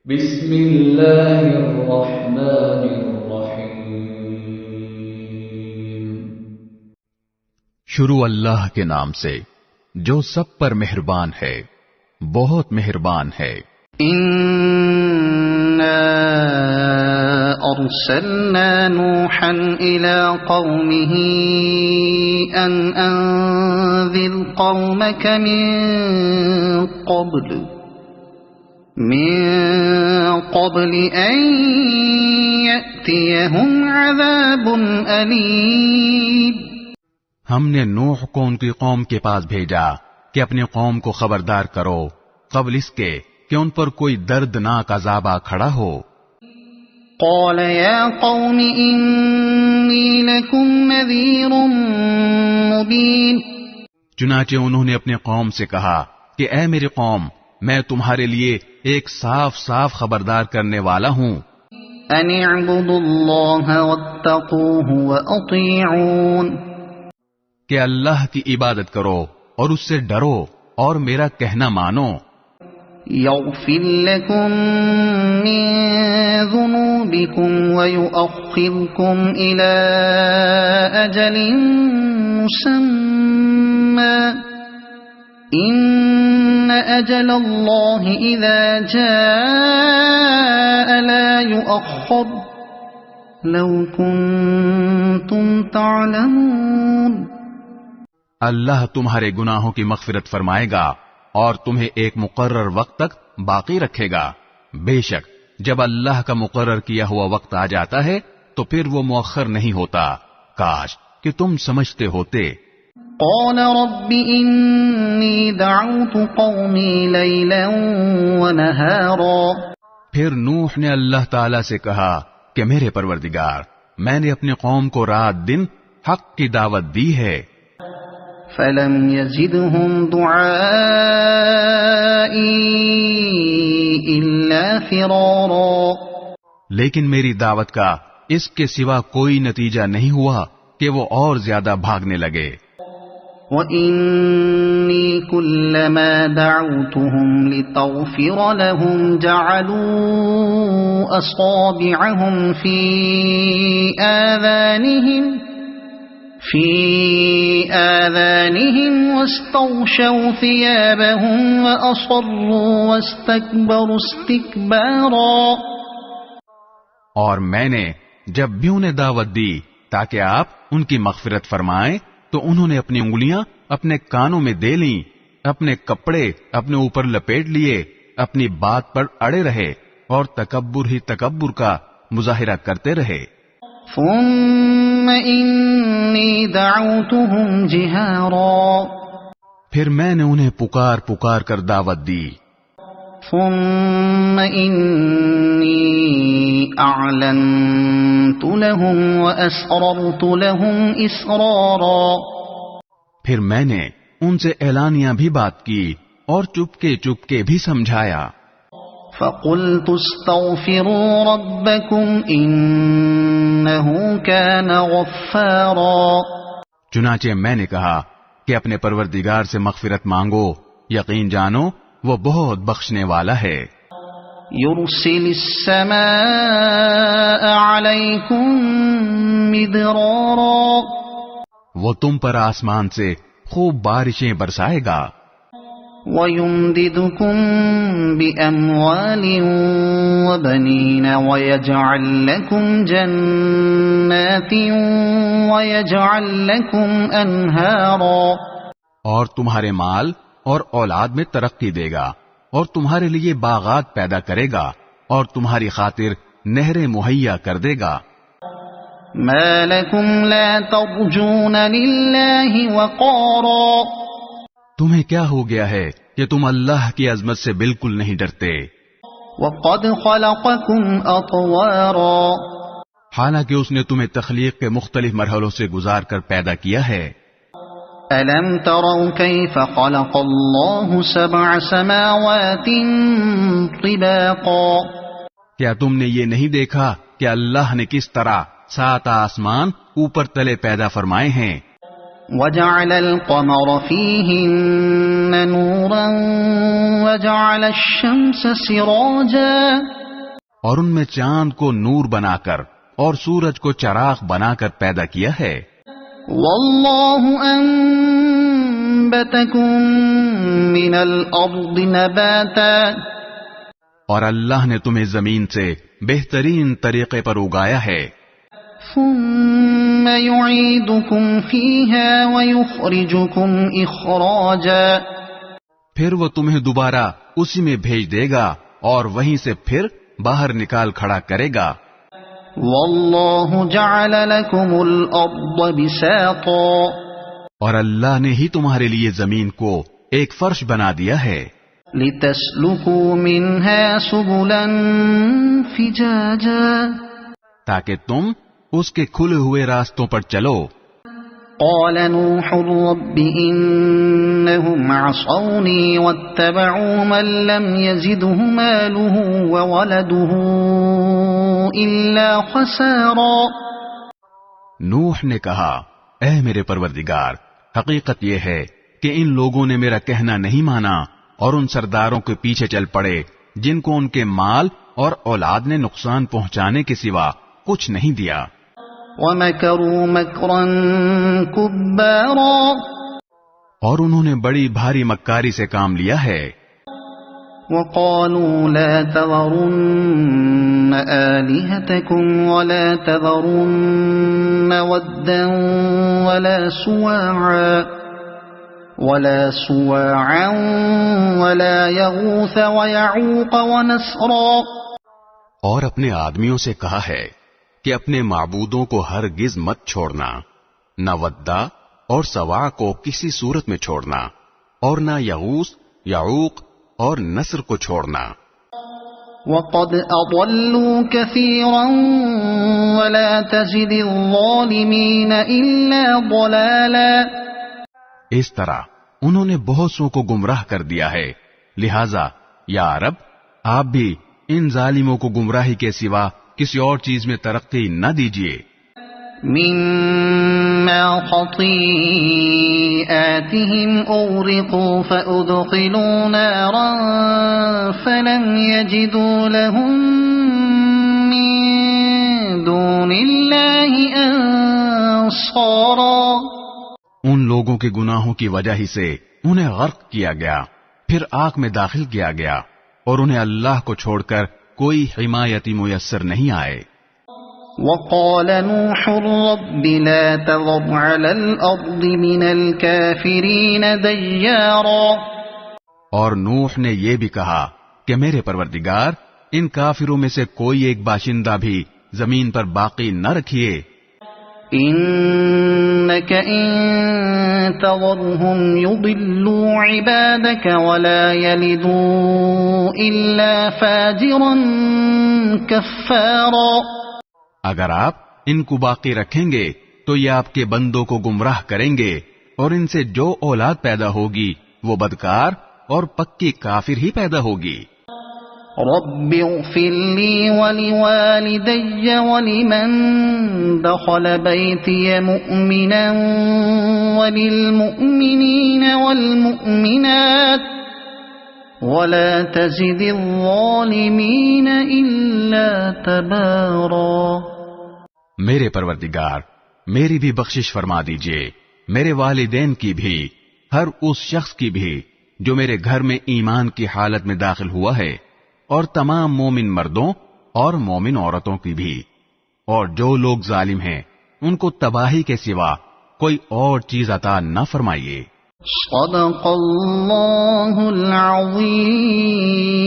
بسم اللہ الرحمن الرحیم۔ شروع اللہ کے نام سے جو سب پر مہربان ہے، بہت مہربان ہے۔ اِنَّا أَرْسَلْنَا نُوحًا إِلَى قَوْمِهِ أَنْ أَنذِرْ قَوْمَكَ من قبل أن يأتيهم عذاب أليم۔ ہم نے نوح کو ان کی قوم کے پاس بھیجا کہ اپنی قوم کو خبردار کرو قبل اس کے کہ ان پر کوئی دردناک عذاب آ کھڑا ہو۔ قال يا قوم إني لكم نذير مبين۔ چنانچہ انہوں نے اپنی قوم سے کہا کہ اے میری قوم، میں تمہارے لیے ایک صاف صاف خبردار کرنے والا ہوں۔ ان اعبدوا اللہ واتقوہ واطیعون۔ کہ اللہ کی عبادت کرو اور اس سے ڈرو اور میرا کہنا مانو۔ یغفر لکم من ذنوبکم ویؤخرکم الی اجل مسمی ان اجل اللہ اذا جاء لا یؤخر لو کنتم تعلمون۔ اللہ تمہارے گناہوں کی مغفرت فرمائے گا اور تمہیں ایک مقرر وقت تک باقی رکھے گا۔ بے شک جب اللہ کا مقرر کیا ہوا وقت آ جاتا ہے تو پھر وہ مؤخر نہیں ہوتا، کاش کہ تم سمجھتے ہوتے۔ قال رب انی دعوت قومی لیلا ونہارا۔ پھر نوح نے اللہ تعالی سے کہا کہ میرے پروردگار، میں نے اپنی قوم کو رات دن حق کی دعوت دی ہے۔ فلم يزدهم دعائی الا فرارا۔ لیکن میری دعوت کا اس کے سوا کوئی نتیجہ نہیں ہوا کہ وہ اور زیادہ بھاگنے لگے۔ وَإِنِّي كُلَّمَا دَعَوْتُهُمْ لِتَغْفِرَ لَهُمْ جَعَلُوا أَصَابِعَهُمْ فِي آذَانِهِمْ وَاسْتَغْشَوْا ثِيَابَهُمْ وَأَصَرُّوا وَاسْتَكْبَرُوا اسْتِكْبَارًا۔ اور میں نے جب بھی انہیں دعوت دی تاکہ آپ ان کی مغفرت فرمائیں تو انہوں نے اپنی انگلیاں اپنے کانوں میں دے لیں، اپنے کپڑے اپنے اوپر لپیٹ لیے، اپنی بات پر اڑے رہے اور تکبر ہی تکبر کا مظاہرہ کرتے رہے۔ ثم انی دعوتهم جہارا۔ پھر میں نے انہیں پکار پکار کر دعوت دی۔ ثم انی اعلنت لهم واسررت لهم اسرارا۔ پھر میں نے ان سے اعلانیہ بھی بات کی اور چپکے چپکے بھی سمجھایا۔ فقلت استغفروا ربکم انه كان غفارا۔ چنانچہ میں نے کہا کہ اپنے پروردگار سے مغفرت مانگو، یقین جانو وہ بہت بخشنے والا ہے۔ يرسل السماء عليكم مدرارا۔ وہ تم پر آسمان سے خوب بارشیں برسائے گا۔ وَيُمْدِدُكُمْ بِأَمْوَالٍ وَبَنِينَ وَيَجْعَلْ لَكُمْ جَنَّاتٍ وَيَجْعَلْ لَكُمْ أَنْهَارًا۔ اور تمہارے مال اور اولاد میں ترقی دے گا اور تمہارے لیے باغات پیدا کرے گا اور تمہاری خاطر نہریں مہیا کر دے گا۔ مَا لَكُمْ لَا تَرْجُونَ لِلَّهِ وَقَارًا۔ تمہیں کیا ہو گیا ہے کہ تم اللہ کی عظمت سے بالکل نہیں ڈرتے؟ وَقَدْ خَلَقَكُمْ أَطْوَارًا۔ حالانکہ اس نے تمہیں تخلیق کے مختلف مرحلوں سے گزار کر پیدا کیا ہے۔ أَلَمْ تَرَوْا كَيْفَ خَلَقَ اللَّهُ سَبْعَ سَمَاوَاتٍ طِبَاقًا۔ کیا تم نے یہ نہیں دیکھا کہ اللہ نے کس طرح 7 آسمان اوپر تلے پیدا فرمائے ہیں؟ وَجَعَلَ الْقَمَرَ فِيهِنَّ نورا وجعل الشمس سراجا اور ان میں چاند کو نور بنا کر اور سورج کو چراغ بنا کر پیدا کیا ہے. واللہ انبتکم من الارض نباتا اور اللہ نے تمہیں زمین سے بہترین طریقے پر اگایا ہے. ثم يعيدكم فيها ويخرجكم اخراجا پھر وہ تمہیں دوبارہ اسی میں بھیج دے گا اور وہیں سے پھر باہر نکال کھڑا کرے گا. واللہ جعل لكم الارض بساطا اور اللہ نے ہی تمہارے لیے زمین کو ایک فرش بنا دیا ہے. لتسلكوا منها سبلا فجاجا تاکہ تم اس کے کھلے ہوئے راستوں پر چلو. قال نوح رب انهم عصوني واتبعوا من لم يزده ماله وولده الا خسارا. نوح نے کہا اے میرے پروردگار، حقیقت یہ ہے کہ ان لوگوں نے میرا کہنا نہیں مانا اور ان سرداروں کے پیچھے چل پڑے جن کو ان کے مال اور اولاد نے نقصان پہنچانے کے سوا کچھ نہیں دیا. وَمَكَرُوا مَكْرًا كُبَّارًا اور انہوں نے بڑی بھاری مکاری سے کام لیا ہے. وَقَالُوا لَا تَذَرُنَّ آلِهَتَكُمْ وَلَا تَذَرُنَّ وَدًّا وَلَا سُوَاعًا وَلَا يَغُوثَ وَيَعُوقَ وَنَسْرًا اور اپنے آدمیوں سے کہا ہے کہ اپنے معبودوں کو ہرگز مت چھوڑنا، نہ ودا اور سوا کو کسی صورت میں چھوڑنا، اور نہ یغوث، یعوق اور نصر کو چھوڑنا. وَقَدْ أَضَلُّوا كَثِيرًا وَلَا تَزِدِ الظَّالِمِينَ إِلَّا ضَلَالًا. اس طرح انہوں نے بہت سو کو گمراہ کر دیا ہے، لہذا یا رب آپ بھی ان ظالموں کو گمراہی کے سوا کسی اور چیز میں ترقی نہ دیجیے. مما خطيئاتهم أغرقوا فأدخلوا نارا فلم يجدوا لهم من دون الله أنصارا. ان لوگوں کے گناہوں کی وجہ ہی سے انہیں غرق کیا گیا، پھر آگ میں داخل کیا گیا اور انہیں اللہ کو چھوڑ کر کوئی حمایتی میسر نہیں آئے. وقال نوح رب لا تذر على الأرض من الكافرين ديارا. اور نوح نے یہ بھی کہا کہ میرے پروردگار ان کافروں میں سے کوئی ایک باشندہ بھی زمین پر باقی نہ رکھیے. إنك إن تذرهم يضلوا عبادك ولا يلدوا إلا فاجرا كفارا. اگر آپ ان کو باقی رکھیں گے تو یہ آپ کے بندوں کو گمراہ کریں گے اور ان سے جو اولاد پیدا ہوگی وہ بدکار اور پکی کافر ہی پیدا ہوگی. رب اغفر لي ولوالدي ولمن دخل بيتي مؤمنا وللمؤمنين والمؤمنات ولا تزد الظالمين إلا تبارا. میرے پروردگار میری بھی بخشش فرما دیجئے، میرے والدین کی بھی، ہر اس شخص کی بھی جو میرے گھر میں ایمان کی حالت میں داخل ہوا ہے، اور تمام مومن مردوں اور مومن عورتوں کی بھی، اور جو لوگ ظالم ہیں ان کو تباہی کے سوا کوئی اور چیز عطا نہ فرمائیے. صدق اللہ العظیم.